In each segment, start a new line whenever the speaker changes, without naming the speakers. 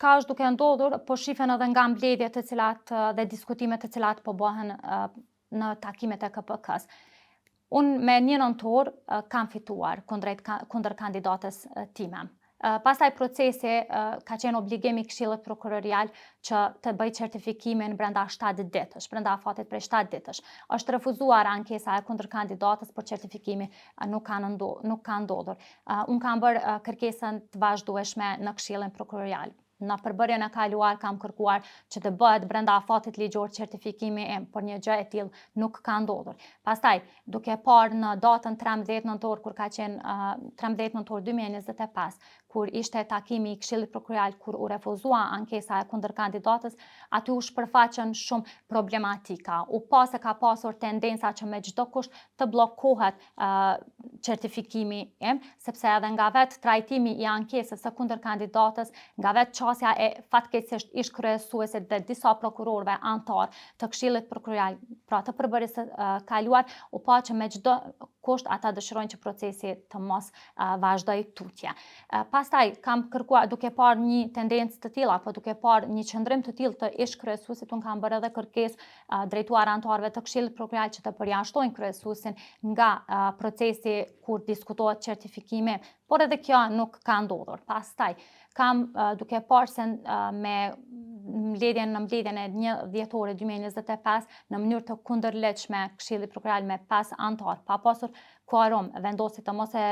çka është duke ndodhur, po shifen edhe nga mbledhjet të cilat dhe diskutimet të cilat po bëhen në takimet e KPK-s. Unë me 1 nëntor kam fituar kundër kandidates time. Pastaj procesi ka qenë obligim i Këshillit Prokurorial që të bëj certifikimin brenda 7 ditësh, brenda afatit prej 7 ditësh. Është refuzuar ankesa e kundër kandidatës, por certifikimi nuk ka ndodhur. Unë kam bërë kërkesën të vazhdueshme në Këshillin Prokurorial. Në përbërjen e kaluar kam kërkuar që të bëhet brenda afatit ligjor certifikimi im, por një gjë e tillë nuk ka ndodhur. Pastaj, duke parë në datën 13 nëntor, kur ka qenë 13 nëntor 2025, kur ishte takimi i Këshillit Prokurorial, kur u refuzua ankesa e kundër kandidatës, aty u shpërfaqën shumë problematika. U pa se ka pasur tendenca që me çdo kusht të bllokohet certifikimi im, sepse edhe nga vetë trajtimi i ankesës së kundër kandidatës, nga vetë qasja e fatkeqësisht ish kryesuesit dhe disa prokurorëve antar të Këshillit Prokurorial, pra të përbërjes së kaluar, u pa që me çdo kusht ata dëshirojnë që procesi të mos vazhdoj tutje. Pastaj kam kërkuar, duke parë një tendencë të tilla, apo duke parë një qëndrim të tillë të ish kryesuesit, unë kam bërë edhe kërkesë drejtuar antarëve të Këshillit Prokurorial që të përjashtojnë kryesuesin nga procesi kur diskutohet certifikimi, por edhe kjo nuk ka ndodhur. Pastaj kam duke parë se me mbledhjen e 1 dhjetori 2025 në mënyrë të kundërligjshme Këshilli Prokurorial me 5 antar, pa pasur kvorum, vendosi të mos e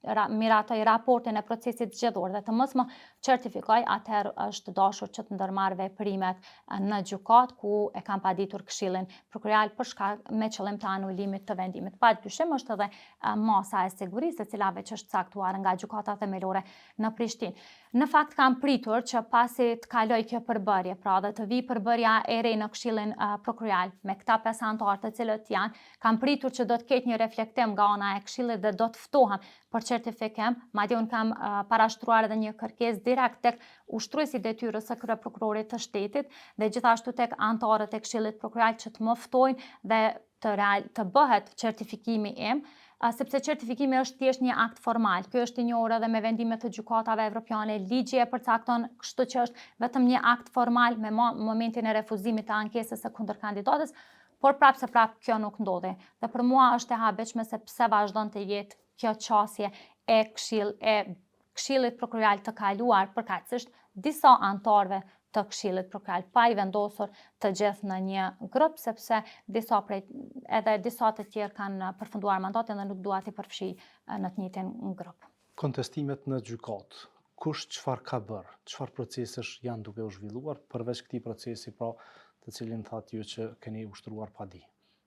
miratoj raportin e procesit zgjedhor dhe të mos më certifikoj, atëherë është dashur që të ndërmarr veprimet në gjykatë, ku e kam paditur Këshillin Prokurorial për shkak me qëllim të anulimit të vendimit. Padyshim është edhe masa e sigurisë, e cila veç është caktuar nga gjykata themelore në Prishtinë. Në fakt kam pritur që pasi të kaloj kjo përbërje, pra dhe të vi përbërja e re në Këshillin Prokurorial me këta 5 antarë të cilët janë, kam pritur që do të ketë një reflektim nga ana e Këshillit dhe do të ftohem për certifikim. Madje unë kam parashtruar edhe një kërkesë direkt tek ushtruesi i detyrës së kryeprokurorit të shtetit dhe gjithashtu tek antarët e Këshillit Prokurorial që të më ftojnë dhe të bëhet certifikimi im, sepse certifikimi është thjesht një akt formal. Ky është i njohur edhe me vendimet të gjykatave evropiane, ligji e përcakton, kështu që është vetëm një akt formal me momentin e refuzimit të ankesës së kundër kandidatës, por prapse kjo nuk ndodhi. Dhe për mua është e habitshme se pse vazhdon të jetë kjo qasje e Këshillit Prokurorial të kaluar përkatësisht disa antarëve të Këshillit Prokurorial, pa i vendosur të gjithë në një grup, sepse disa të tjerë kanë përfunduar mandatin dhe nuk dua t'i përfshi në të njëjtin grup.
Kontestimet në gjykatë, kush çfarë ka bërë, çfarë procesesh janë duke u zhvilluar përveç këtij procesi, pra të cilin thatë ju që keni ushtruar pa di?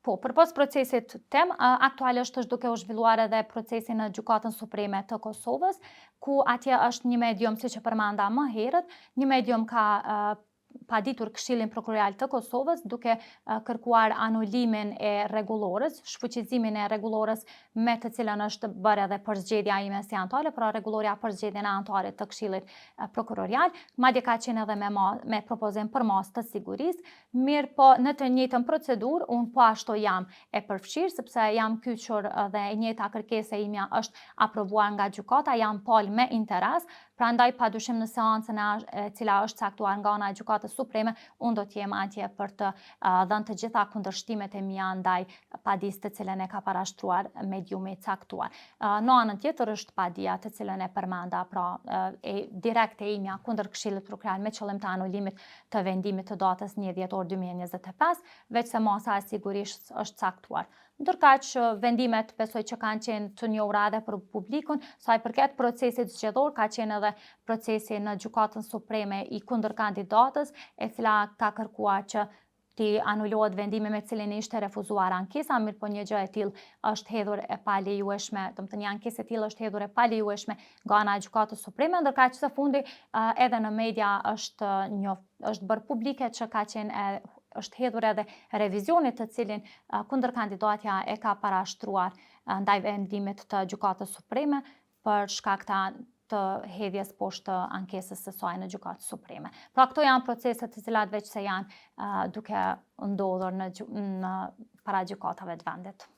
Po, përpos procesit tim, aktualisht është duke u zhvilluar edhe procesi në Gjykatën Supreme të Kosovës, ku atje është një medium, siç e përmenda më herët, një medium ka paditur Këshillin Prokurorial të Kosovës duke kërkuar anulimin e rregullorës, shfuqizimin e rregullorës me të cilën është bërë edhe përzgjedhja ime si antare, pra rregulloria për zgjedhjen e antarit të Këshillit Prokurorial, madje ka qenë edhe me propozim për masë të sigurisë, mirë po në të njëjtën procedurë, unë po ashtu jam e përfshirë, sepse jam kyçur dhe e njëjta kërkesa imja është aprovuar nga gjykata, jam pal me interes, prandaj padyshim në seancën e cila është caktuar nga ana e Gjykatës Supreme, unë do të jem atje për të dhënë të gjitha kundërshtimet e mia ndaj padisë të cilën e ka parashtruar mediumi i caktuar. Në anën tjetër është padia të cilën e përmenda, pra direkt e imja kundër Këshillit Prokurorial me qëllim të anulimit të vendimit të datës 1 dhjetor 2025, veç se masa e sigurisht është caktuar. Ndërkaq vendimet besoj që kanë qenë të njohura edhe për publikun, sa i përket procesit zgjedhor, ka qenë edhe procesi në Gjykatën Supreme i kundër kandidatës, e cila ka kërkuar që t'i anulohet vendimi me cilin ishte refuzuar ankesa, mirë po një gjë e tillë është hedhur e palejueshme, domethënë një ankesë e tillë është hedhur e palejueshme nga ana e Gjykatës Supreme, ndërkaq së fundi edhe në media është bërë publike që ka qenë është hedhur edhe revizionit të cilin kundër kandidatja e ka parashtruar ndaj vendimit të Gjykatës Supreme për shkak të hedhjes poshtë ankesës së saj në Gjykatë Supreme. Pra këto janë procese të cilat veç se janë duke ndodhur në para gjykatave të vendit.